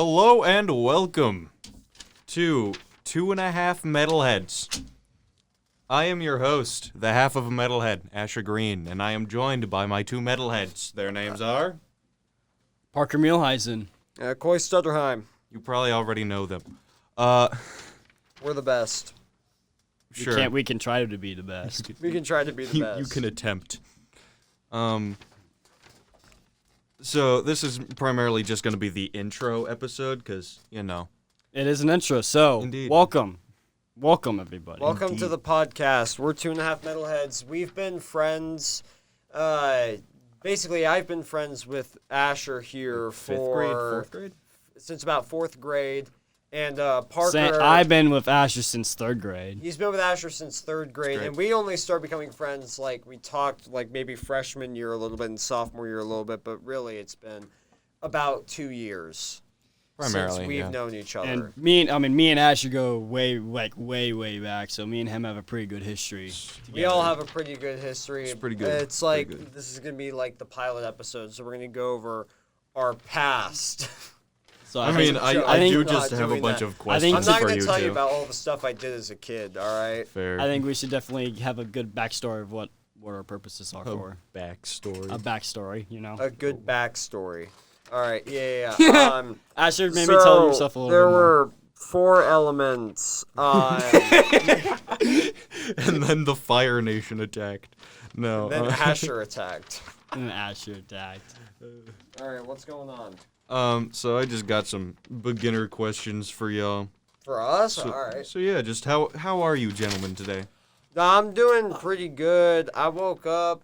Hello and welcome to 2.5 Metalheads. I am your host, the half of a metalhead, Asher Green, and I am joined by my two metalheads. Their names are... Parker Muehleisen. Coy Stutterheim. You probably already know them. We're the best. Sure. We can try to be the best. We can try to be the best. You can attempt. So this is primarily just going to be the intro episode, because, you know. It is an intro, so Indeed. welcome. Welcome, everybody. Welcome to the podcast. We're 2.5 Metalheads. We've been friends. Basically, I've been friends with Asher here Fourth grade? Since about 4th grade. And Parker... I've been with Asher since 3rd grade. He's been with Asher since 3rd grade, Great. and we only started becoming friends, we talked, maybe freshman year a little bit and sophomore year a little bit, but really it's been about 2 years Primarily, since we've yeah. known each other. And me and Asher go way back, so me and him have a pretty good history together. We all have a pretty good history. It's pretty good. It's Pretty good. this is going to be like the pilot episode, so we're going to go over our past. So I mean, I think do we're just not have a doing bunch that. of questions I'm not for going you, to tell you too. about all the stuff I did as a kid, all right? Fair. I think we should definitely have a good backstory of what our purposes are for. Backstory. A backstory, you know. A good backstory. All right, yeah. Asher, maybe so tell yourself a little there bit more. were 4 elements. And then the Fire Nation attacked. No. Then Asher attacked. And Asher attacked. All right, what's going on? So I just got some beginner questions for y'all. For us? So, All right. So yeah, just how are you gentlemen today? I'm doing pretty good. I woke up,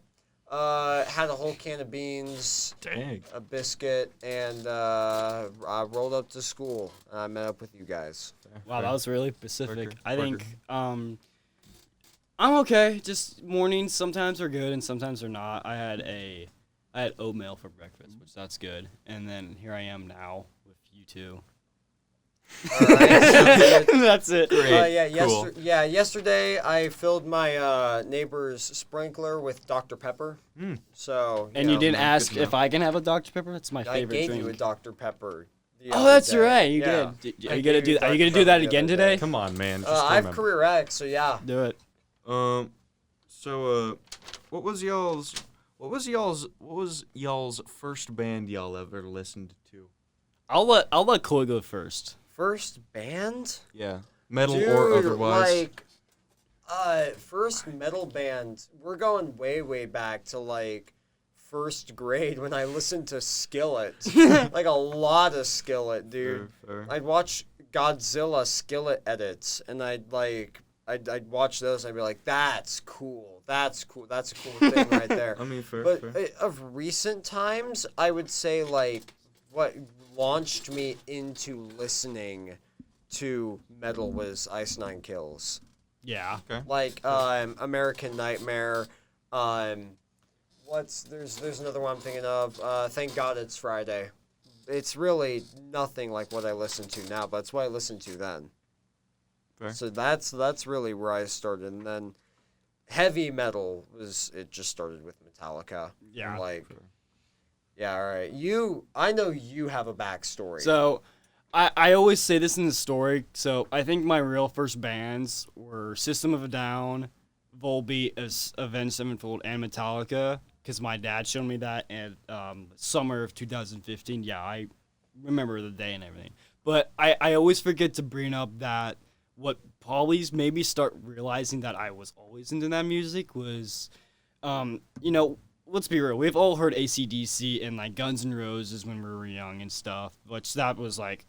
had a whole can of beans, Dang. a biscuit, and I rolled up to school. And I met up with you guys. Wow, that was really specific. Parker, I think I'm okay. Just mornings sometimes are good and sometimes are not. I had oatmeal for breakfast, which that's good. And then here I am now with you two. All right. That's it. Great. Cool. Yesterday I filled my neighbor's sprinkler with Dr. Pepper. So And know, you didn't good ask to know. if I can have a Dr. Pepper? That's my I favorite gave drink. you a Dr. Pepper. the Oh, other that's day. right. You Yeah. did. I Are you gave gonna Dr. do Pepper that the again other today? day. Come on, man. Just I have remember. career X, so yeah. Do it. So what was y'all's first band y'all ever listened to? I'll let Coy go first. First band? Yeah. Metal Dude, or otherwise. First metal band, we're going way back to, 1st grade when I listened to Skillet. A lot of Skillet, dude. Fair. I'd watch Godzilla Skillet edits, and I'd watch those, and I'd be like, that's cool. That's a cool thing right there. I mean, fair. But of recent times, I would say, what launched me into listening to metal was Ice Nine Kills. Yeah. Okay. American Nightmare. There's another one I'm thinking of. Thank God It's Friday. It's really nothing like what I listen to now, but it's what I listened to then. Fair. So that's really where I started, and then heavy metal just started with Metallica. Yeah. Yeah, all right. I know you have a backstory. So, I always say this in the story. So, I think my real first bands were System of a Down, Volbeat, Avenged Sevenfold, and Metallica, because my dad showed me that in summer of 2015. Yeah, I remember the day and everything. But I always forget to bring up that what Polly's made me start realizing that I was always into that music was, let's be real. We've all heard AC/DC and Guns N' Roses when we were young and stuff, which that was that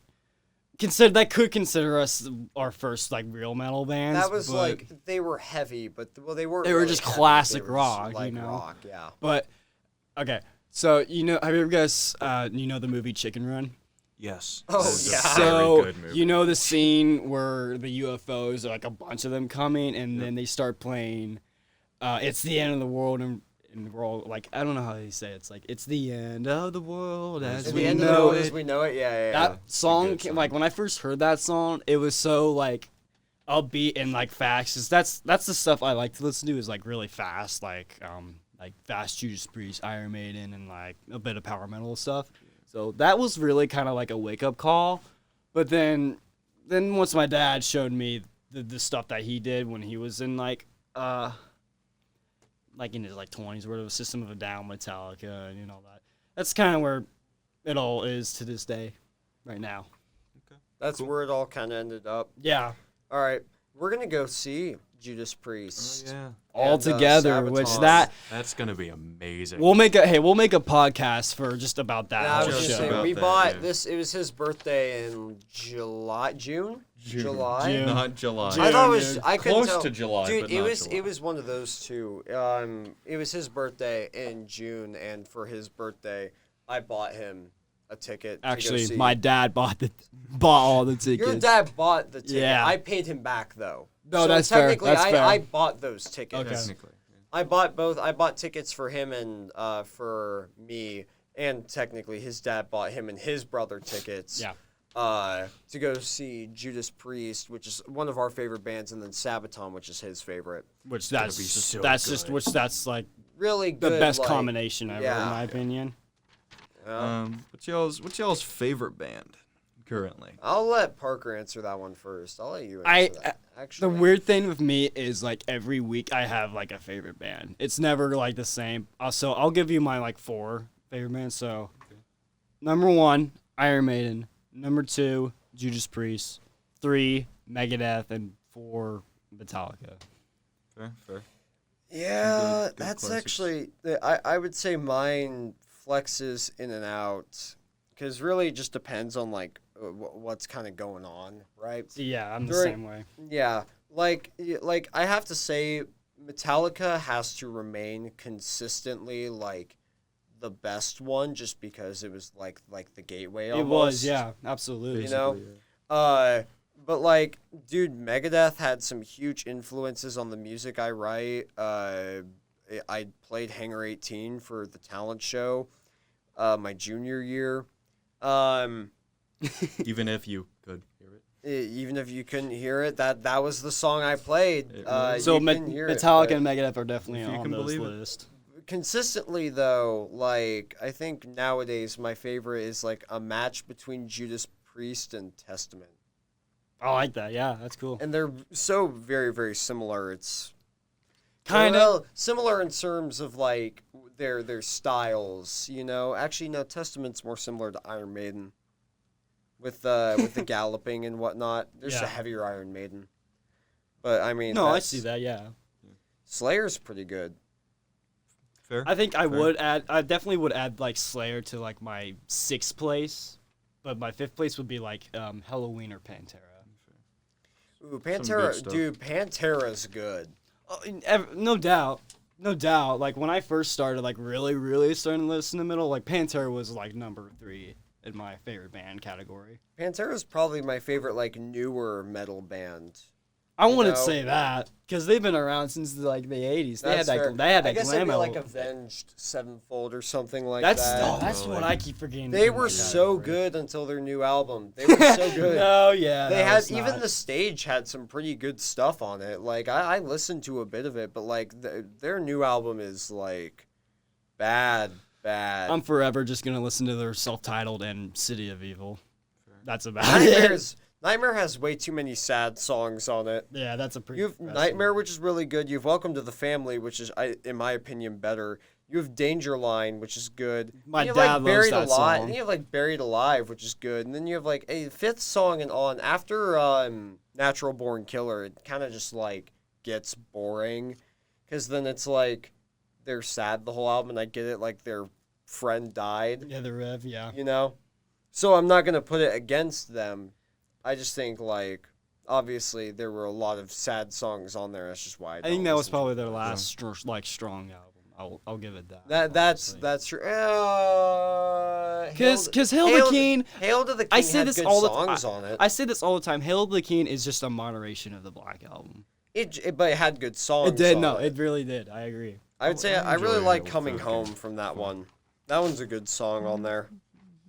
could consider us our first real metal bands. that was but, they were heavy, but they weren't. They were really just heavy. classic They were just, rock, you know? rock, yeah. But okay, so have you ever guys the movie Chicken Run? Yes. Oh, That is a yeah. So very good movie. you know the scene where the UFOs are a bunch of them coming, and then they start playing. It's the end of the world, and we're all I don't know how they say it. It's the end of the world as At we the end of know the world it. as we know it. Yeah. That song, good song. when I first heard that song, it was so upbeat and fast. 'Cause that's the stuff I like to listen to is really fast, fast Judas Priest, Iron Maiden, and a bit of power metal stuff. So that was really kind of like a wake up call. But then once my dad showed me the stuff that he did when he was in like in his like 20s, where it was System of a Down, Metallica, and all that. That's kind of where it all is to this day, right now. That's where it all kind of ended up. Yeah. All right, we're gonna go see Judas Priest. Oh, yeah. All And, together, which Sabaton. That's gonna be amazing. we'll make a podcast for just about that Yeah, I was whole gonna Just show. say, about we that, bought yeah. this. It was his birthday in July. June. Not July. June. I thought it was. dude. I couldn't Close tell. to July, dude. but it not was. July. It was one of those two. It was his birthday in June, and for his birthday, I bought him a ticket. to go Actually, see. my dad bought all the tickets. Your dad bought the ticket. Yeah. I paid him back though. No, so that's fair. technically, That's fair. I bought those tickets. Okay. Technically. I bought both. I bought tickets for him and for me, and technically his dad bought him and his brother tickets. Yeah. To go see Judas Priest, which is one of our favorite bands, and then Sabaton, which is his favorite. Which gonna that's be just, so that's good. just which that's like Really the good. best like, combination ever, yeah. in my opinion. What's y'all's favorite band currently? I'll let Parker answer that one first. I'll let you answer I- that. The Actually, weird thing with me is like every week I have like a favorite band. It's never like the same. So I'll give you my like 4 favorite bands. So number 1, Iron Maiden. Number 2, Judas Priest. 3, Megadeth, and 4, Metallica. Fair. yeah, Good that's classics. actually. I would say mine flexes in and out, because really it just depends on like what's kind of going on, right? Yeah, I'm the During- same way. Yeah, like I have to say, Metallica has to remain consistently like the best one, just because it was like the gateway. It Almost. was, yeah, absolutely. You know, but like, dude, Megadeth had some huge influences on the music I write. I played Hangar 18 for the talent show, my junior year. Even if you could hear it. Even if you couldn't hear it, that was the song I played. It was. So you couldn't hear it, Metallica but and Megadeth are definitely If you on can those believe it. list. consistently though, like I think nowadays my favorite is like a match between Judas Priest and Testament, I like that. Yeah, that's cool. and they're so very very similar. It's Kind of. well, similar in terms of like their styles. You know, actually no, Testament's more similar to Iron Maiden. With the galloping and whatnot, there's Yeah. a heavier Iron Maiden, but I mean, No, I that's- see that. Yeah. Slayer's pretty good. Fair. I think I Fair. would add. I definitely would add like Slayer to like my 6th place, but my 5th place would be like Halloween or Pantera. Ooh, good Pantera, stuff. dude, Pantera's good. No doubt, no doubt. Like when I first started, like really starting to listen to metal, like Pantera was like number 3 in my favorite band category. Pantera's probably my favorite like newer metal band. I You wouldn't know, say that because they've been around since like the 80s. They had That's fair. that. They had that I guess glam it'd be like element. Avenged Sevenfold or something like That's that. that's Oh, what like- I keep forgetting. They to put in were my so category. good until their new album. They were so good. No, yeah. They that had was even not. the stage had some pretty good stuff on it. Like I listened to a bit of it, but like their new album is like bad. I'm forever just gonna listen to their self-titled and City of Evil. That's about it. Nightmare has way too many sad songs on it. Yeah, that's a pretty. You have Nightmare, which is really good. You have Welcome to the Family, which is, in my opinion, better. You have Danger Line, which is good. My you have, dad like, loves Buried that Alive. song. Then you have like Buried Alive, which is good. And then you have like a 5th song and on. After Natural Born Killer, it kind of just like gets boring, because then it's like they're sad the whole album, and I get it, like their friend died, Yeah, the Rev. Yeah. you know. So I'm not gonna put it against them. I just think like obviously there were a lot of sad songs on there. That's just why I think that was probably their the last strong album. I'll give it that. That's honestly. true. Because Hail the King. Hail to the King. I say had this good all the songs on it. I say this all the time. Hail the King is just a moderation of the Black Album. But it had good songs. It did. on No, it. it really did. I agree. I would say I I really enjoy like Hail Coming to the Home King. from that one. That one's a good song on there.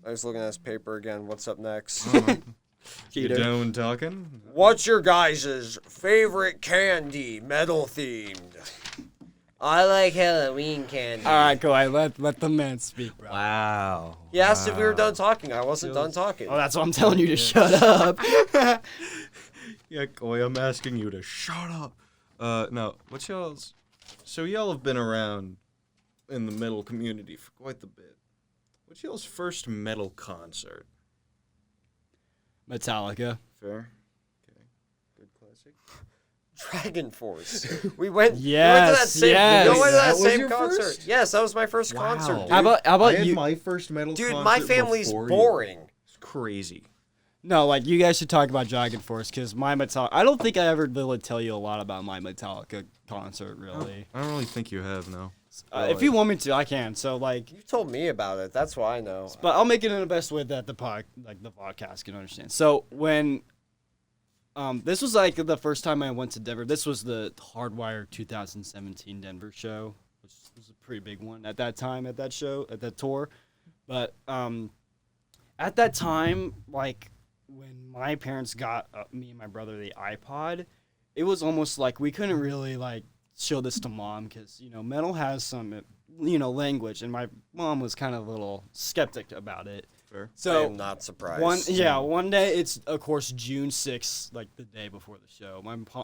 I was looking at his paper again. What's up next? You done talking? What's your guys' favorite candy, metal themed? I like Halloween candy. All right, go ahead. Let the man speak, bro. Wow. He asked if we were done talking. I wasn't done talking. Oh, that's what I'm telling you to shut up. Yeah, Koi, I'm asking you to shut up. No, what's y'all's... So y'all have been around in the metal community for quite the bit. What's y'all's first metal concert? Metallica. Fair. Okay. Good classic. Dragon Force. We went. Yes, we went to that same. yes. We went to That that was same your concert. first? Yes, that was my first concert. Dude. How about I had you? my first metal concert Dude, my family's before you. boring. It's crazy. No, like you guys should talk about Dragon Force because my Metallica. I don't think I ever really tell you a lot about my Metallica concert, really. I don't really think you have, no. If you want me to, I can. So like, You told me about it. That's why I know. but I'll make it in the best way that the podcast can understand. So when, this was like the first time I went to Denver. This was the Hardwire 2017 Denver show, which was a pretty big one at that time at that show at that tour. But at that time, like when my parents got me and my brother the iPod, it was almost like we couldn't really like show this to mom because metal has some language, and my mom was kind of a little skeptic about it. Fair. I So am not surprised. one day it's of course June 6th, like the day before the show.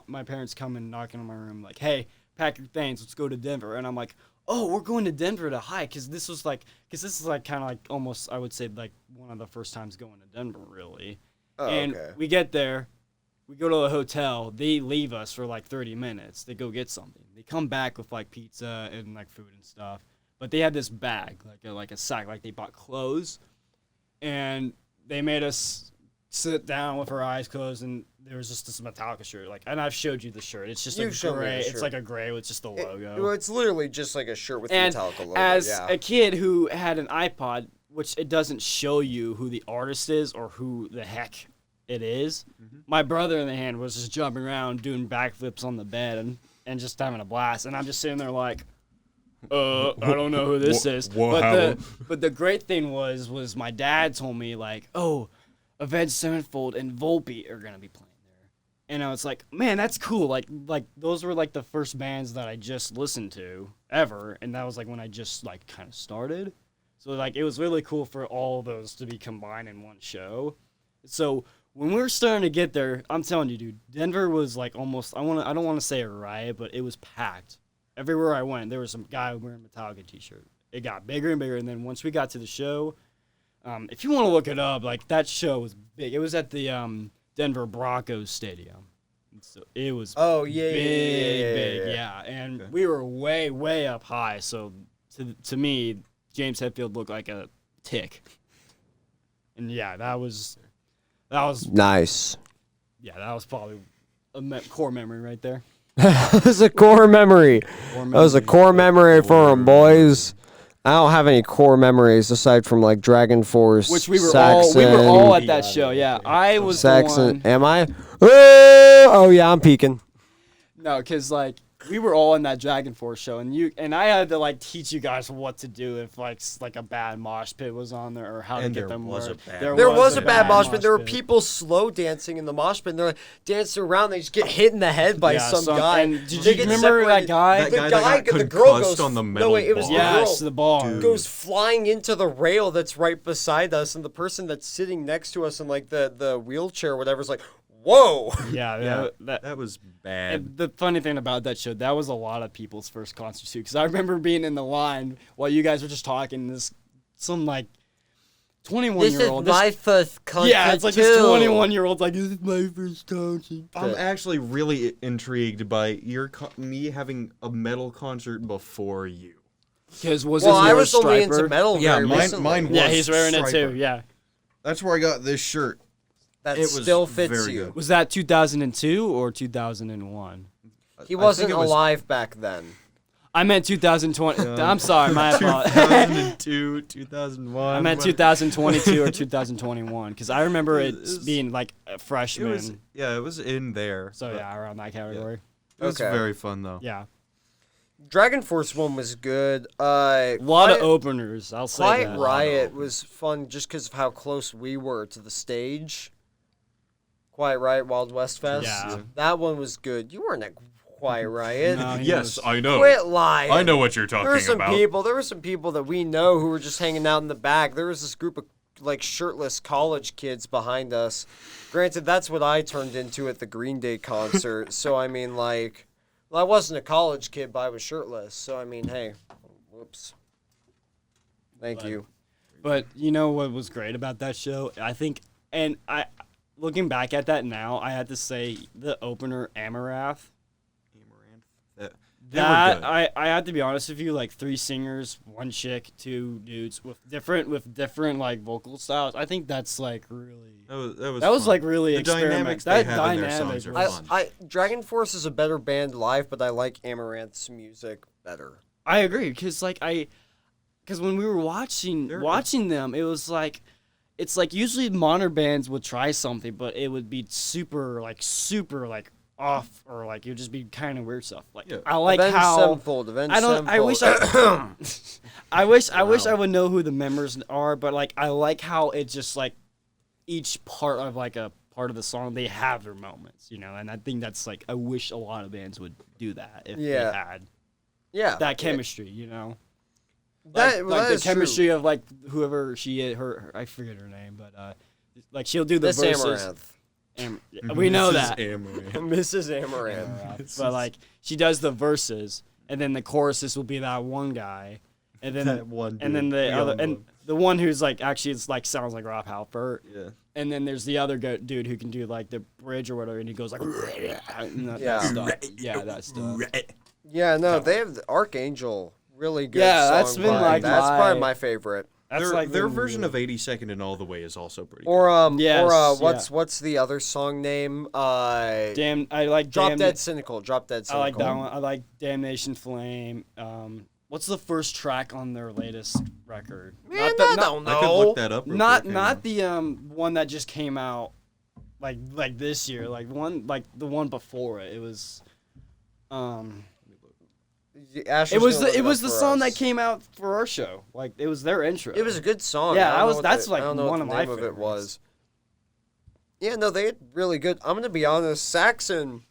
My parents come and knocking on my room like, "Hey, pack your things, let's go to Denver." And I'm like, "Oh, we're going to Denver to hike," because this is like kind of like almost I would say like one of the first times going to Denver really. Oh, And okay. we get there, we go to the hotel. They leave us for like 30 minutes. They go get something. They come back with like pizza and like food and stuff. But they had this bag, like a sack, like they bought clothes, and they made us sit down with our eyes closed, and there was just this Metallica shirt. Like, and I've showed you the shirt. It's just You've shown me gray. the It's shirt. like a gray with just the logo. Well, it's literally just like a shirt with And the Metallica logo. as yeah. a kid who had an iPod, which it doesn't show you who the artist is or who the heck it is, my brother in the hand was just jumping around doing backflips on the bed and just having a blast. And I'm just sitting there like, I don't know who this is. wow. But the great thing was my dad told me like, oh, Avenged Sevenfold and Volbeat are gonna be playing there. And I was like, man, that's cool. Like those were like the first bands that I just listened to ever, and that was like when I just like kind of started. So like it was really cool for all those to be combined in one show. So when we were starting to get there, I'm telling you, dude, Denver was like almost I don't want to say a riot, but it was packed. Everywhere I went, there was some guy wearing a Metallica t-shirt. It got bigger and bigger, and then once we got to the show, if you want to look it up, like that show was big. It was at the Denver Broncos Stadium. So it was big, yeah. And we were way, way up high. So to me, James Hetfield looked like a tick. And yeah, that was Nice. yeah, that was probably a core memory right there. That was a core memory. That was a core memory for him, boys. I don't have any core memories aside from like Dragon Force, Which we were Saxon, all at that show. Yeah, I was Saxon. the one. Am I? Oh yeah, I'm peeking. No, because like we were all in that Dragon Force show, and I had to like teach you guys what to do if like a bad mosh pit was on there or how And to there get them was a worked. bad There was a bad mosh pit. There were people slow dancing in the mosh pit. And they're like dancing around. They just get hit in the head by some guy. And did They you get remember that separated. guy? That The guy guy, that got the girl concussed goes on the no metal wait, it was bar. the girl. Yes, the bar. Dude. Goes flying into the rail that's right beside us, and the person that's sitting next to us in like the wheelchair or whatever is like, whoa. Yeah, Yeah, that was bad. And the funny thing about that show, that was a lot of people's first concert too. Because I remember being in the line while you guys were just talking. Some like 21-year-old. first concert. Yeah, it's like this 21-year-old's like, this is my first concert. I'm actually really intrigued by me having a metal concert before you. Because was Well, his I was only Striper? into metal. Yeah, very mine recently. was. Yeah, he's wearing it Striper. too. Yeah. That's where I got this shirt. That It was still fits very you. good. Was that 2002 or 2001? He I wasn't think it was alive back then. I meant 2020. I'm sorry, my apologies. 2002, 2001. I meant 2022 or 2021 because I remember it was- being like a It freshman. was, yeah, it was in there. So but yeah, around that category. It was Okay. very fun though. Yeah, Dragon Force one was good. a lot of openers. I'll say Quiet that. Riot was fun just because of how close we were to the stage. Quiet Riot Wild West Fest. Yeah. That one was good. You weren't at quite right. No, he Yes, was- I know. Quit lying. I know what you're talking There were some about. people. There were some people that we know who were just hanging out in the back. There was this group of like shirtless college kids behind us. Granted, that's what I turned into at the Green Day concert. So I mean, like, well, I wasn't a college kid, but I was shirtless. So I mean, hey, whoops. Thank you. But you know what was great about that show? I think, and I, looking back at that now, I had to say the opener Amaranth. They were That good. I had to be honest with you, like 3 singers, 1 chick, 2 dudes with different like vocal styles. I think that's like really That was fun. like really the dynamics they have in their songs are fun. Dragon Force is a better band live, but I like Amaranth's music better. I agree because when we were watching them, it was like it's like usually modern bands would try something, but it would be super off or like it would just be kind of weird stuff. Like I like Avenged how Sevenfold, Avenged I don't. I wish Sevenfold. I wish I would know who the members are, but like I like how it just like each part of like a part of the song they have their moments, you know, and I think that's like I wish a lot of bands would do that if they had that chemistry, you know. That the is chemistry true. of like whoever she is, her I forget her name, but like she'll do the Miss verses. Amaranth. We know Mrs. that. Amaranth. Mrs. Amaranth. But like she does the verses, and then the choruses will be that one guy, and then That one and then dude, the other, young and one. the one who's like actually it's like sounds like Rob Halford. Yeah. And then there's the other dude who can do like the bridge or whatever, and he goes like, and that stuff. Yeah, that stuff. Yeah, no, they have Archangel. Really good. Yeah, that's song been, line. like, that's my- probably my favorite. That's Their been version really- of 82nd and All the Way is also pretty Or Yes, what's the other song name? Damn, I like Drop Dead Cynical. Drop Dead I Cynical. like that one. I like Damnation Flame. What's the first track on their latest record? Man, Not the- I not- don't I could know. look that up. Real Not quick, not the one that just came out like this year, like the one before it. It was Asher's it was gonna look it was up the for song us. that came out for our show. Like it was their intro. It was a good song. Yeah, I don't know what that's the- like I don't know one what of the my name of it favorites. was. Yeah, no, they had really good. I'm gonna be honest. Saxon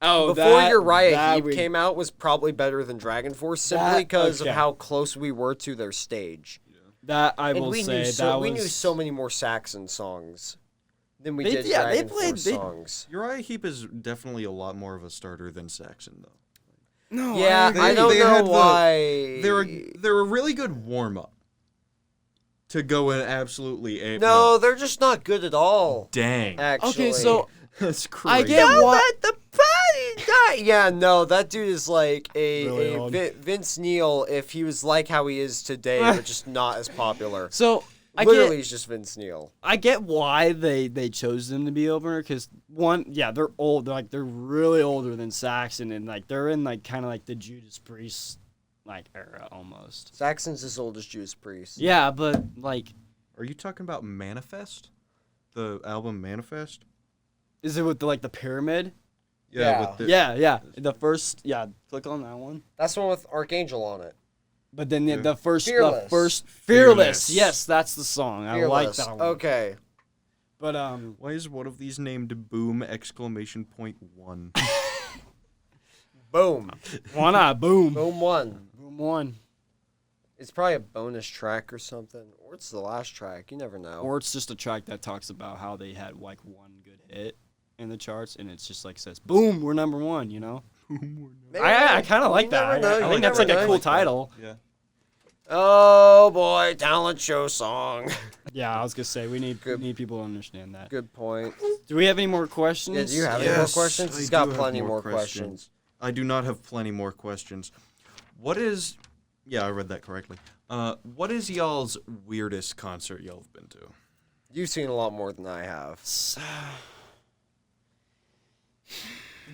oh before your Riot that Heap we- came out was probably better than Dragon Force simply That- because of okay. how close we were to their stage. That I And will we say knew that we was knew so many more Saxon songs than we They- did yeah, they Dragon played- Force they- songs. Uriah Heep is definitely a lot more of a starter than Saxon, though. no. Yeah, agree. I don't they know had the- why. They're a really good warm up to go in absolutely ape. No, they're just not good at all. Dang, Actually. Okay, so that's crazy. I get why. the party guy. Yeah, no, that dude is like Really a old. Vince Neil if he was like how he is today, but just not as popular. So Literally, he's just Vince Neil. I get why they chose them to be opener because one, yeah, they're old. They're really older than Saxon, and like they're in like kind of like the Judas Priest like era almost. Saxon's as old as Judas Priest. Yeah, but like, Are you talking about Manifest? The album Manifest? is it with the like the pyramid? Yeah. With the, Yeah. The first, click on that one. That's the one with Archangel on it. But then the, Yeah. the first, Fearless. Fearless. Yes, that's the song. I like Fearless. that one. Okay. But Why is one of these named Boom exclamation point 1? Boom. why not? Boom. Boom one. Boom one. It's probably a bonus track or something. Or it's the last track. You never know. Or it's just a track that talks about how they had like one good hit in the charts, and it's just like says, "Boom, we're number one." You know. Maybe. I kind of You like that. never know, I you think that's like never a know. cool title. Yeah. Oh boy, talent show song. Yeah, I was gonna say we need Good. people to understand that. Good point. Do we have any more questions? Yeah, do you have any more questions? He's got plenty more questions. I do not have plenty more questions. What is... Yeah, I read that correctly. What is y'all's weirdest concert y'all have been to? You've seen a lot more than I have.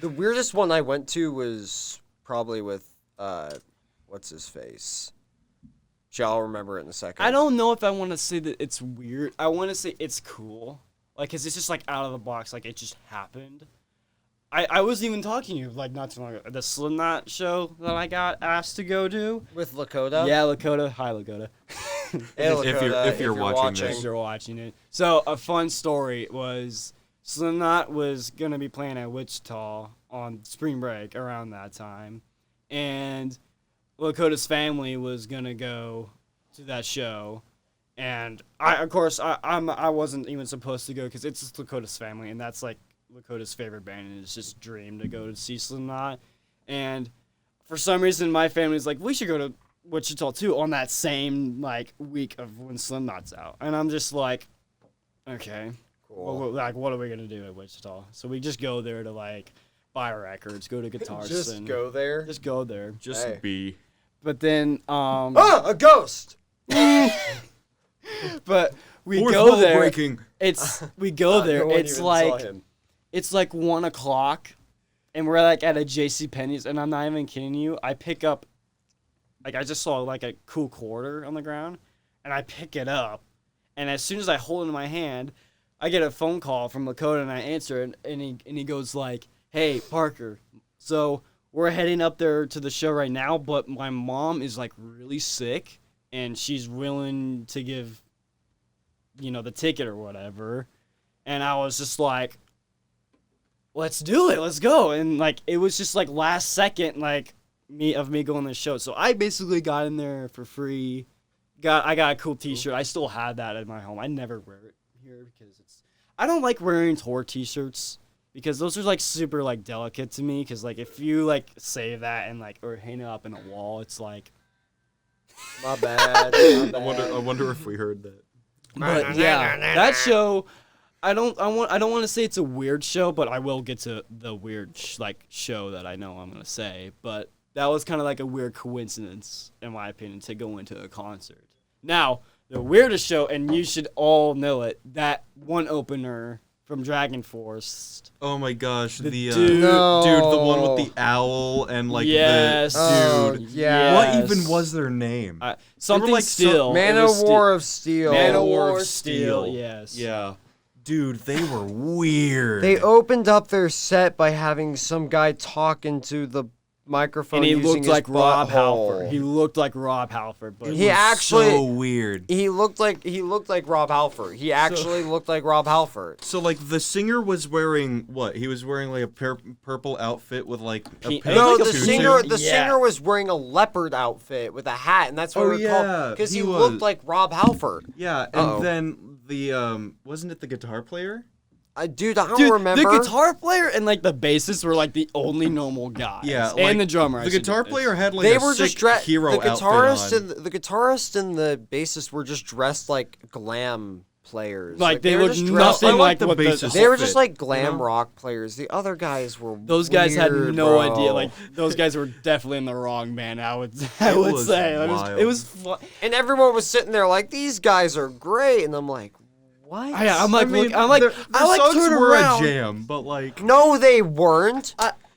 The weirdest one I went to was probably with what's his face. I'll remember it in a second. I don't know if I want to say that it's weird. I want to say it's cool. Like, 'cause it's just like out of the box. Like, it just happened. I was even talking to you like not too long ago. The Slipknot show that I got asked to go to. with Lakota. Yeah, Lakota. Hi, Lakota. Hey, Lakota, if you're watching If you're watching it. So a fun story was Slipknot was gonna be playing at Wichita, on spring break around that time, and Lakota's family was gonna go to that show, and I wasn't even supposed to go because it's just Lakota's family, and that's like Lakota's favorite band, and it's just dream to go to see Slipknot, and for some reason my family's like, we should go to Wichita too on that same like week of when Slipknot's out, and I'm just like, okay, Cool. like what are we gonna do at Wichita? So we just go there to like buy records, go to guitars, Just and go there. just go there. Just Hey. be. But then A ghost. but we Fourth go wall there. breaking. We go there. No one It's even like saw him. it's like 1 o'clock, and we're like at a JCPenney's, and I'm not even kidding you. I pick up, like I just saw like a cool quarter on the ground, and I pick it up, and as soon as I hold it in my hand, I get a phone call from Lakota, and I answer it, and he goes like, "Hey Parker, so we're heading up there to the show right now, but my mom is like really sick, and she's willing to give, the ticket or whatever." And I was just like, let's do it, let's go. And like it was just like last second, like me going to the show. So I basically got in there for free. I got a cool T-shirt. I still have that at my home. I never wear it here because I don't like wearing tour T-shirts because those are like super like delicate to me. Because like if you like save that and like or hang it up in a wall, it's like. My bad. I wonder if we heard that. But yeah, that show. I don't want to say it's a weird show, but I will get to the weird show that I know I'm gonna say. But that was kind of like a weird coincidence, in my opinion, to go into a concert. Now the weirdest show, and you should all know it, that one opener from Dragon Force. Oh my gosh, the dude- No. dude, the one with the owl and like Yes. Oh, the dude. yeah. What Yes. even was their name? Something like Steel. Man It of was War of Steel. Man of War War of Steel. Steel. Yes. Yeah, dude, they were weird. They opened up their set by having some guy talk into the microphone And he using looked his like Rob butthole. Halford. He looked like Rob Halford, but He was actually- so weird. He looked like Rob Halford. He actually looked like Rob Halford. So like the singer was wearing what? He was wearing like a purple outfit with like a He- pink No, like a the tutu. singer Yeah. singer was wearing a leopard outfit with a hat, and that's what Oh, we yeah, called because he he looked was. like Rob Halford. Yeah, and Uh-oh. then the wasn't it the guitar player? Dude, I don't Dude, remember. the guitar player and like the bassist were like the only normal guys. Yeah, and like, the drummer. I The should guitar admit. player had like they a were sick just dressed. hero The guitarist outfit on. and the guitarist and the bassist were just dressed like glam players. Like, they were looked just nothing I like like the what the bassist. They were just fit, like glam you know? rock players. The other guys were Those guys had weird, no bro. idea. Like those guys were definitely in the wrong band. I would was say wild. it was fun. and everyone was sitting there like, these guys are great, and I'm like, what? Yeah, I'm like, I mean, look, I'm like, their I like songs turn were around. a jam, but like No, they weren't.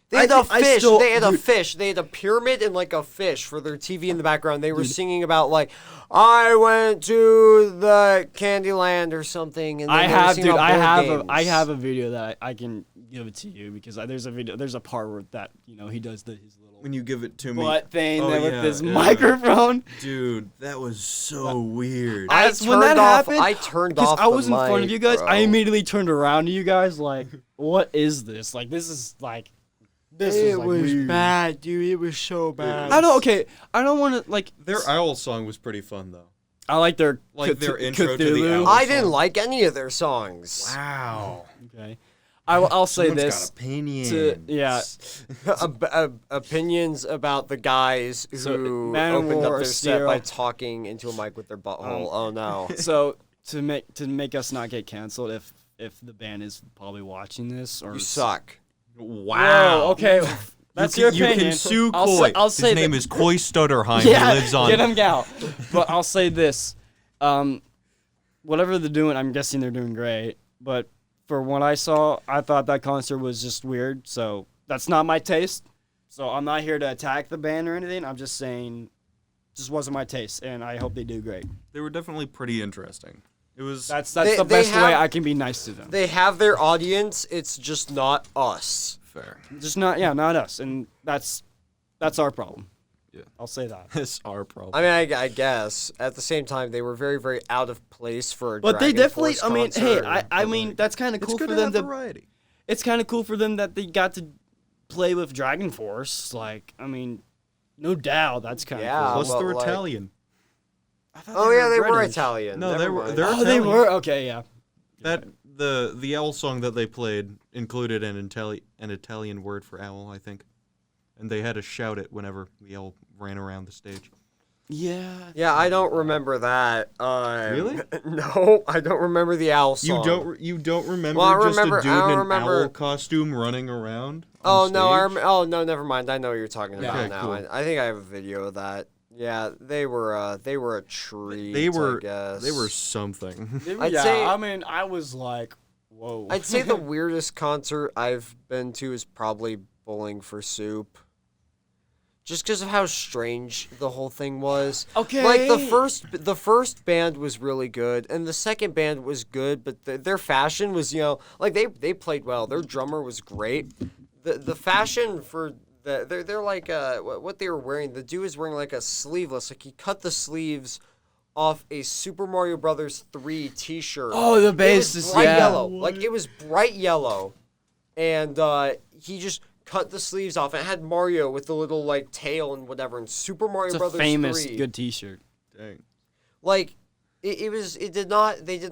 They had a fish. still- they had a dude. fish. They had a pyramid and like a fish for their TV in the background. They were singing about like, I went to the Candyland or something. And then I they were have, singing dude. about I board have games. a video that I can give it to you because there's a video. There's a part where that he does his little when you give it to me, butt thing Oh, there with yeah, his yeah. microphone. dude, that was so weird. I That's when that turned off. happened, I turned Because off. I was in the front of mic, you guys, bro. I immediately turned around to you guys like, what is this? Like, this is like, this is like weird. bad, dude. It was so bad. I don't want to like. Their owl song was pretty fun though. I like their Their intro to the Cthulhu. album. I didn't like any of their songs. Wow. Okay, I'll say Someone's this. got opinions. Yeah. Opinions about the guys who So, Man of opened up War, their set Steel. by talking into a mic with their butthole. Oh no. So to make us not get canceled, if the band is probably watching this or You suck. Wow. Whoa, okay, that's you your can, you opinion. can sue I'll Coy. say- I'll say His name that- is Coy Stutterheim. Yeah, He lives on. get him out. But I'll say this, whatever they're doing, I'm guessing they're doing great. But for what I saw, I thought that concert was just weird. So that's not my taste. So I'm not here to attack the band or anything. I'm just saying, just wasn't my taste, and I hope they do great. They were definitely pretty interesting. It was. That's They- the they best way have- I can be nice to them. They have their audience. It's just not us. fair. Just not us, and that's our problem. Yeah. I'll say that. That's our problem. I mean, I guess at the same time they were very, very out of place for a But they Dragon definitely. Force I mean, hey, concert. I mean, that's kind of it's cool good for to them have to. variety. It's kind of cool for them that they got to play with Dragon Force. Like, I mean, no doubt that's kind of Yeah, cool. Plus, well, they're like- Italian. I thought Oh yeah, they were British. Italian. No, Never they were- mind. they're Oh, they Italian. were? Okay, yeah. That the owl song that they played included an Italian word for owl, I think, and they had to shout it whenever the owl ran around the stage. Yeah. Yeah, I don't remember that. Really? No, I don't remember the owl song. You don't remember Well, I just remember- a dude I in don't an remember- owl costume running around? Oh on no, stage? oh no, never mind. I know what you're talking about Okay, now. cool. I think I have a video of that. Yeah, they were a treat. They were I guess. they were something. I'd yeah, say- I mean, I was like, whoa. I'd say the weirdest concert I've been to is probably Bowling for Soup. Just because of how strange the whole thing was. Okay. Like the first band was really good, and the second band was good, but their fashion was, like they played well. Their drummer was great. The fashion for they're like what they were wearing. The dude was wearing like a sleeveless, like he cut the sleeves off a Super Mario Brothers 3 T-shirt. Oh, the bass It was is bright yeah. yellow. Like it was bright yellow, and he just cut the sleeves off. It had Mario with the little like tail and whatever, and Super Mario It's a Brothers famous 3. good T-shirt. Dang. Like it did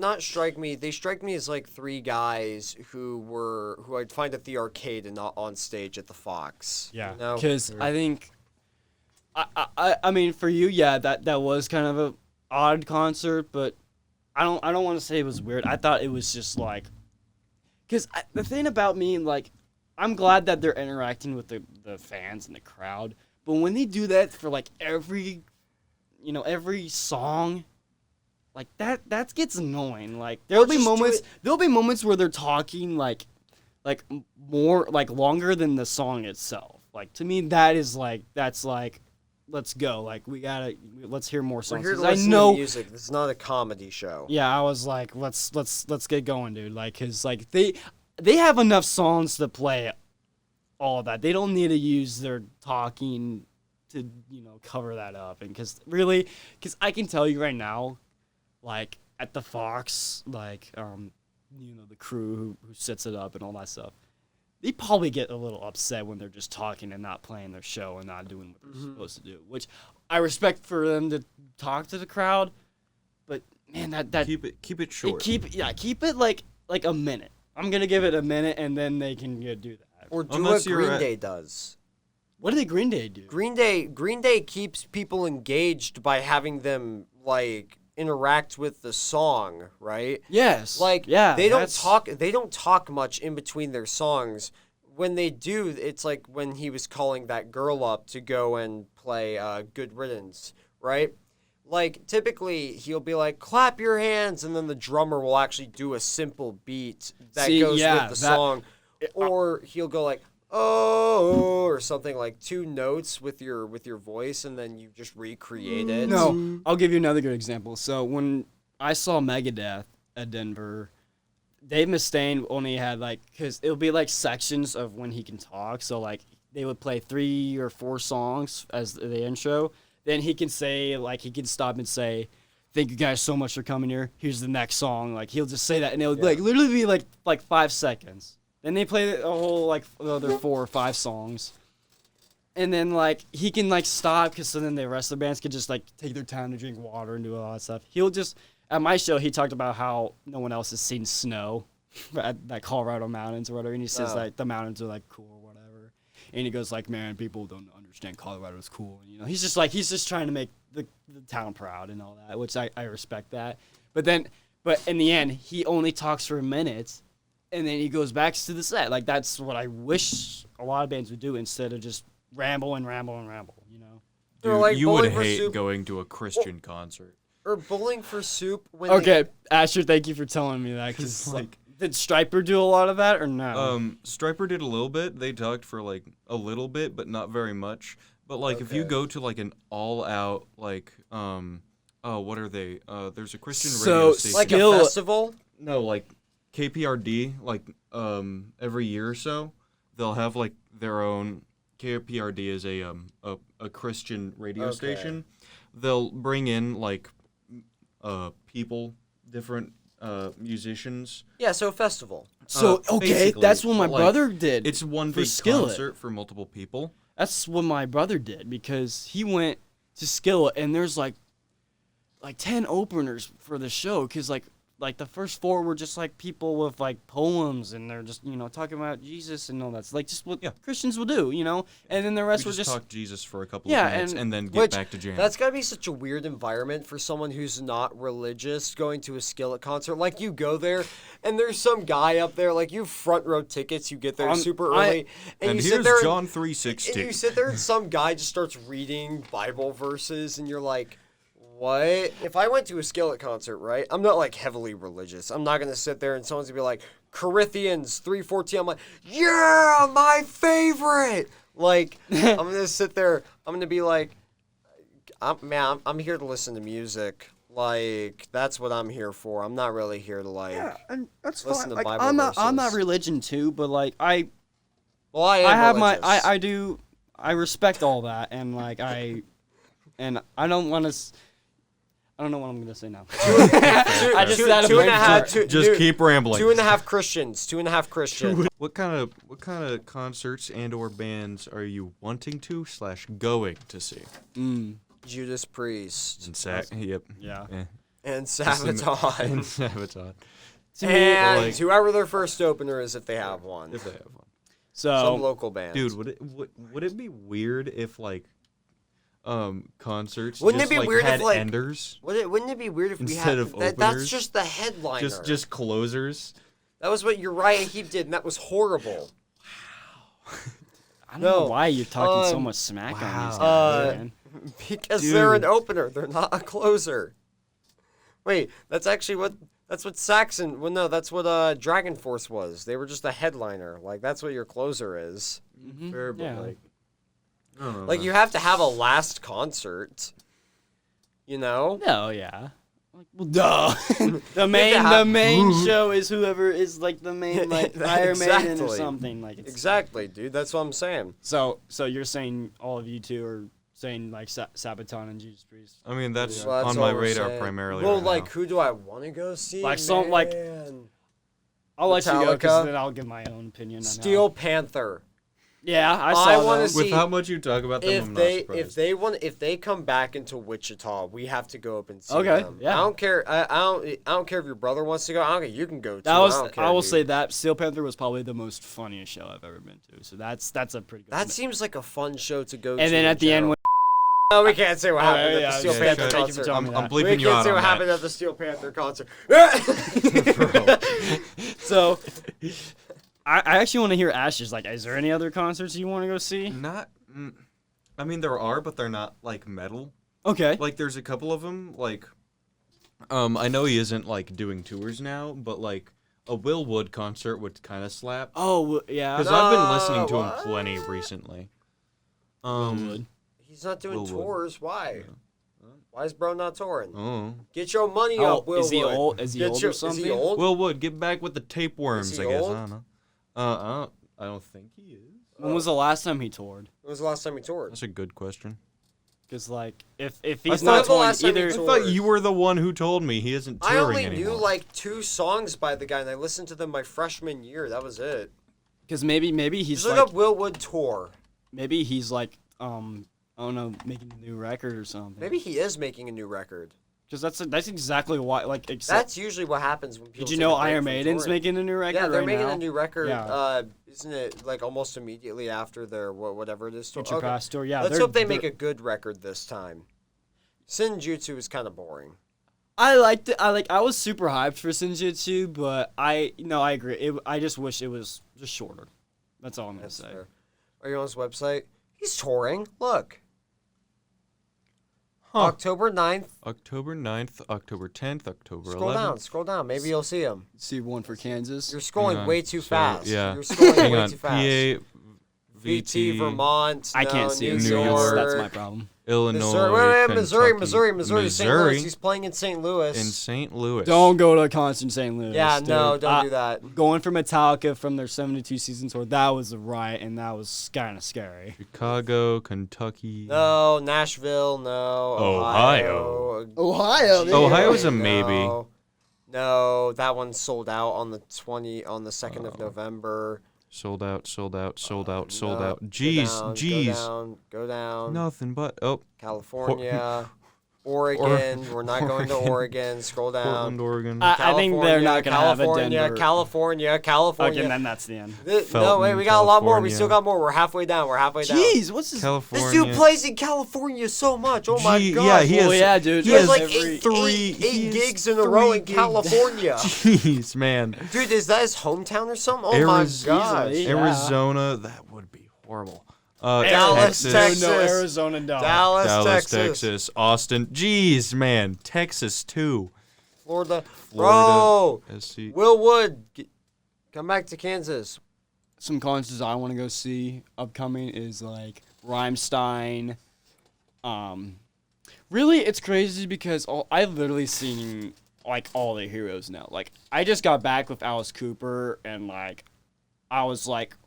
not strike me. They strike me as like three guys who I'd find at the arcade and not on stage at the Fox. Yeah, You know? because I think, I mean, for you, yeah, that was kind of a odd concert, but I don't want to say it was weird. I thought it was just like, because the thing about me, like, I'm glad that they're interacting with the fans and the crowd, but when they do that for like every song, like that gets annoying. Like there'll be moments where they're talking like more like longer than the song itself. Like to me that's like let's go. Like let's hear more We're songs. here to 'Cause I listen know to music. It's not a comedy show. yeah, I was like let's get going, dude. Like cuz like they have enough songs to play all of that. They don't need to use their talking to, cover that up. And cuz I can tell you right now, like at the Fox, like the crew who sets it up and all that stuff, they probably get a little upset when they're just talking and not playing their show and not doing what they're supposed to do. Which I respect for them to talk to the crowd, but man, that Keep it short. keep it like a minute. I'm gonna give it a minute and then they can do that. Or do Unless what you're Green at- Day does. What did Green Day do? Green Day keeps people engaged by having them like interact with the song, right? Yes. Like yeah, they don't talk much in between their songs. When they do, it's like when he was calling that girl up to go and play Good Riddance, right? Like typically he'll be like clap your hands, and then the drummer will actually do a simple beat that goes with the song, or he'll go like oh or something like two notes with your voice, and then you just recreate it. No, I'll give you another good example. So when I saw Megadeth at Denver, Dave Mustaine only had because it'll be like sections of when he can talk. So like they would play 3 or 4 songs as the intro. Then he can say he can stop and say, "Thank you guys so much for coming here. Here's the next song." Like he'll just say that, and it'll literally be like 5 seconds. Then they play a whole other 4 or 5 songs. And then he can stop because then the rest of the bands can just take their time to drink water and do all that stuff. He'll just at my show he talked about how no one else has seen snow at Colorado mountains or whatever, and he says the mountains are cool or whatever. And he goes man, people don't understand Colorado's cool. And, he's just trying to make the town proud and all that, which I respect that. But in the end he only talks for a minute. And then he goes back to the set. That's what I wish a lot of bands would do instead of just ramble and ramble and ramble, Dude, you would Bowling for hate Soup, going to a Christian concert. or Bowling for Soup. When Okay, Asher, thank you for telling me that. Because, did Stryper do a lot of that or no? Stryper did a little bit. They talked for a little bit, but not very much. But if you go to an all-out what are they? There's a Christian radio station. like a festival. No, KPRD, every year or so, they'll have their own. KPRD is a Christian radio station. They'll bring in people, different musicians. Yeah, so a festival. So okay, basically, that's what my but, like, brother did. It's one for big Skillet. concert for multiple people. That's what my brother did because he went to Skillet and there's like 10 openers for the show because like the first 4 were just like people with like poems and they're just talking about Jesus and all that. It's like just what Christians will do, and then the rest We were just just talk Jesus for a couple Yeah, of minutes and- and then get Which, back to jam. that's gotta be such a weird environment for someone who's not religious going to a Skillet concert. Like, you go there, and there's some guy up there, like, you have front row tickets, you get there super early, and you sit here's there, John and you 3:16. sit there, and some guy just starts reading Bible verses, and you're like, what? If I went to a Skillet concert, right, I'm not, like, heavily religious. I'm not gonna sit there and someone's gonna be like, Corinthians 3:14. I'm like, yeah, my favorite! Like, I'm gonna sit there, I'm gonna be like, I'm here to listen to music. Like, that's what I'm here for. I'm not really here to, like, and that's listen fine. to Like, Bible I'm not verses. religion too, but like I Well, I have religious. I respect all that and like I don't want to. I don't know what I'm gonna say now. I just had a two and a brain half, fart. two, Just two- keep rambling. 2.5 Christians. 2.5 Christians. What kind of concerts and or bands are you wanting to / going to see? Judas Priest. And yep. Yeah. Eh. And Sabaton. And Sabaton. And like- whoever their first opener is, if they have one. If they have one. Some So local band. Dude, would it be weird if like concerts Wouldn't just it be weird if, had like, enders Wouldn't it be weird if we instead had of that's openers? just the headliner. just closers? That was what Uriah Heep did, and that was horrible. I don't know No, why you're talking so um, much smack on these wow. guys, man. Because they're an opener. They're not a closer. Wait, that's what Saxon. Well, no, that's what Dragon Force was. They were just a headliner. Like, that's what your closer is. Fair, but Yeah. like, I don't know. Like, you have to have a last concert. You know? No, yeah. Like, well, duh. the Yeah. main show is whoever is like the main like Iron Maiden or Exactly. something like. It's, Exactly, dude. That's what I'm saying. So you're saying all of you two are saying like Sabaton and Judas Priest. I mean, that's Well, that's on my all we're radar saying. primarily. Well, right like, now. who do I want to go see? Like, some- like- Man. I'll let you go Metallica. because then I'll give my own opinion. On Steel Panther. Yeah, I I saw wanna those. see- with how much you talk about them, I'm not surprised. If they come back into Wichita, we have to go up and see Okay, them. yeah. I don't care. I don't care if your brother wants to go. I don't care. You can go too. That was I don't care, I will dude. say that Steel Panther was probably the most funniest show I've ever been to. So that's a pretty good. That seems like a fun show to go to. and then in at the end, general. when, no, we can't say what happened at yeah, the Steel yeah, Panther yeah, thank you for concert. telling me I'm that. We bleeping you can't out say on what that. happened at the Steel Panther concert. so I actually want to hear Ash's. Like, is there any other concerts you want to go see? Not. I mean, there are, but they're not like metal. Okay. Like, there's a couple of them. Like, I know he isn't like doing tours now, but like a Will Wood concert would kind of slap. Oh yeah. Because I've been listening to him plenty recently. Wood. He's not doing Will Wood. tours. Why? Why is bro not touring? Oh, Get your money Oh, up, Will is he Wood. old? Is he Get old your- or something? Is he old? Will Wood, get back with the tapeworms. Is I he guess old? I don't know. I don't think he is. When was the last time he toured? When was the last time he toured? That's a good question. Because like, if I he's thought not the touring last time he either, I toured- thought you were the one who told me he isn't touring I only anymore. knew like 2 songs by the guy, and I listened to them my freshman year. That was it. because maybe he's Just look like up Will Wood tour. maybe he's like I don't know, making a new record or something. Maybe he is making a new record. Because that's exactly why. Like, except, That's usually what happens when people. did you take know a break Iron from Maiden's touring. making a new record? Yeah, they're right making now? a new record. Yeah. Isn't it like almost immediately after their whatever it is? Future Past tour. Yeah, Let's they're- hope they make they're- a good record this time. Senjutsu is kind of boring. I liked it. I was super hyped for Senjutsu, but I agree. I just wish it was just shorter. That's all I'm gonna That's say. fair. Are you on his website? He's touring. Look. October 9th. October 9th, October 10th, October 11th. Scroll down. Maybe you'll see him. See one for Kansas. You're Hang scrolling on. way too Sorry, fast. yeah. You're scrolling Hang way on. too fast. PA, VT, Vermont. I no, can't see it. New New York. That's my problem. Illinois, Missouri. Wait, Missouri, Kentucky, St. Louis. He's playing in St. Louis. in St. Louis. Don't go to a concert in St. Louis. yeah, dude. no, don't do that. Going for Metallica from their 72 season tour, that was a riot, and that was kind of scary. Chicago, Kentucky. No, Nashville, no. Ohio. Ohio. Ohio's a no. maybe. No, that one sold out on the 2nd of November. Sold out. No, Jeez. Go down. Nothing but California, Oregon. We're not going to Oregon. Scroll down. Portland, Oregon. I think they're not going to have a California, Denver. California. Okay, then that's the end. No, wait, we got a lot more. We California. still got more. We're halfway down. Jeez, what's this? California. This dude plays in California so much. Oh my god. Yeah, he has. Well, yeah, dude. He has has like every- eight gigs in a row in California. Jeez, man. Dude, is that his hometown or something? Oh my gosh. Easily. Yeah. Arizona. That would be horrible. Dallas, Texas. No, Arizona, no. Dallas, Texas. Austin. Jeez, man. Texas, too. Florida. Florida. Bro. SC. Will Wood. Come back to Kansas. Some concerts I want to go see upcoming is like Rammstein. Really, it's crazy because I've literally seen like all the heroes now. Like I just got back with Alice Cooper, and like I was like,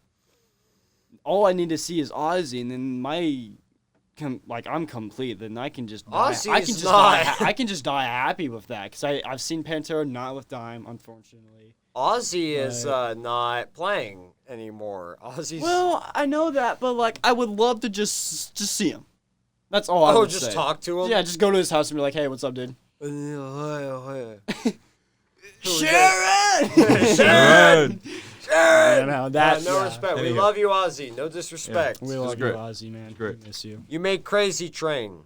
all I need to see is Ozzy, and then I'm complete. Then I can just die. I can just die happy with that because I've seen Pantera not with Dime, unfortunately. Ozzy is not playing anymore. Ozzy's. Well, I know that, but like I would love to just see him. That's all I would just say. talk to him. Yeah, just go to his house and be like, "Hey, what's up, dude?" Sharon. Sharon! You know, that, no yeah. respect. There We you go. love you, Ozzy. No disrespect. We love you, great. Ozzy, man. great. We miss you. You made Crazy Train.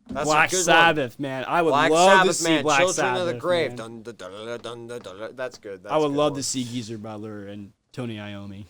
That's Black a good Sabbath, man. I would Black love Sabbath, to see man. Black Children Sabbath. of the Grave. Man. Dun, dun, dun, dun, dun, dun, dun. That's good. That's I would a good love one. to see Geezer Butler and Tony Iommi.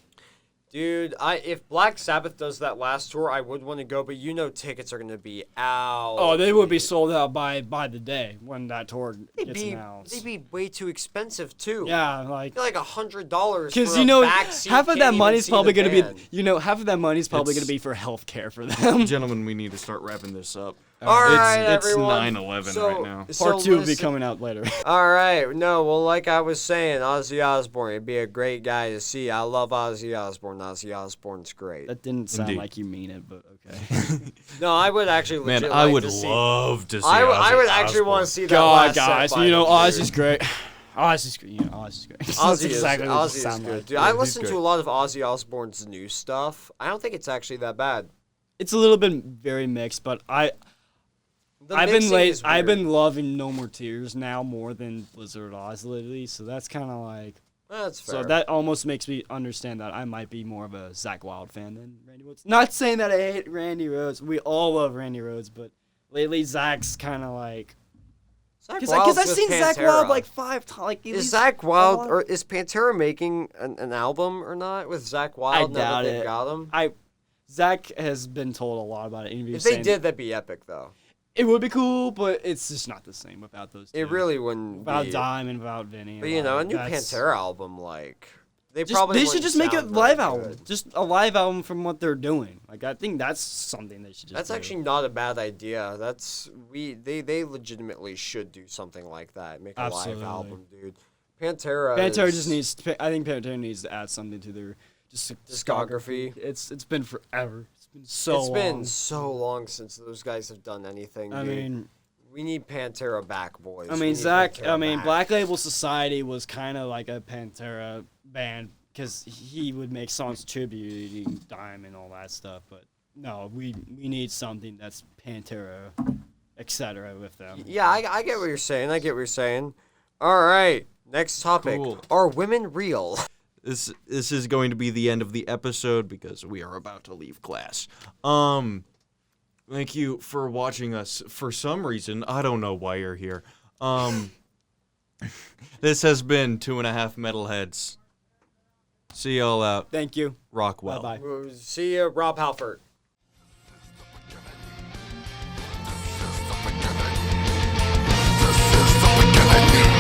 Dude, if Black Sabbath does that last tour, I would want to go, but you know tickets are going to be out. Oh, they would be sold out by the day when that tour gets They'd announced. be way too expensive, too. Yeah, like... Like $100 Because, for you know, a backseat, half of can't that even money's see probably the going to be... band. You know, half of that money's probably going to be for health care for them. Gentlemen, we need to start wrapping this up. All right, it's everyone. 9/11 So- right now. Part 2 will be listen- coming out later. All right. No, well, like I was saying, Ozzy Osbourne, it'd be a great guy to see. I love Ozzy Osbourne. Ozzy Osbourne's great. That didn't sound Indeed. like you mean it, but okay. No, I would actually Man, legit I like would to see. love to see I would Ozzy actually want to Osbourne. see that God, last guys, set by you know, him, Ozzy's dude. great. Ozzy's great. You know, Ozzy's great. That's Ozzy exactly what it is sounds good. like. Dude, I he's listen to great. a lot of Ozzy Osbourne's new stuff. I don't think it's actually that bad. It's a little bit very mixed, but I've been loving No More Tears now more than Blizzard Oz lately, so that's kind of like... That's fair. So that almost makes me understand that I might be more of a Zakk Wylde fan than Randy Rhoads. Not saying that I hate Randy Rhoads. We all love Randy Rhoads, but lately Zach's kind of like... Because I've seen Zakk Wylde like 5 times. Like, Is Zakk Wylde or is Pantera making an album or not with Zakk Wylde? doubt They've it. got him. Zach has been told a lot about it. If they did, that'd be epic though. It would be cool, but it's just not the same without those two. It really wouldn't. Without be. Dime and without Vinny. But you know, a new that's- Pantera album, like they They probably should wouldn't just make a sound live very album. good. Just a live album from what they're doing. Like I think that's something they should just That's do. actually not a bad idea. They legitimately should do something like that. Make a Absolutely. live album, dude. Pantera just needs. I think Pantera needs to add something to their discography. It's been forever. It's been so It's long. been so long since those guys have done anything. I dude. mean, we need Pantera back, boys. I We mean, need Zach. Pantera I mean, back. Black Label Society was kind of like a Pantera band because he would make songs tributing Dime and all that stuff. But no, we need something that's Pantera, etc. with them. Yeah, I get what you're saying. I get what you're saying. All right, next topic. Cool. Are women real? This is going to be the end of the episode because we are about to leave class. Thank you for watching us. For some reason, I don't know why you're here. This has been 2.5 Metalheads. See y'all out. Thank you. Rockwell. Bye bye. We'll see you, Rob Halford. This is the beginning.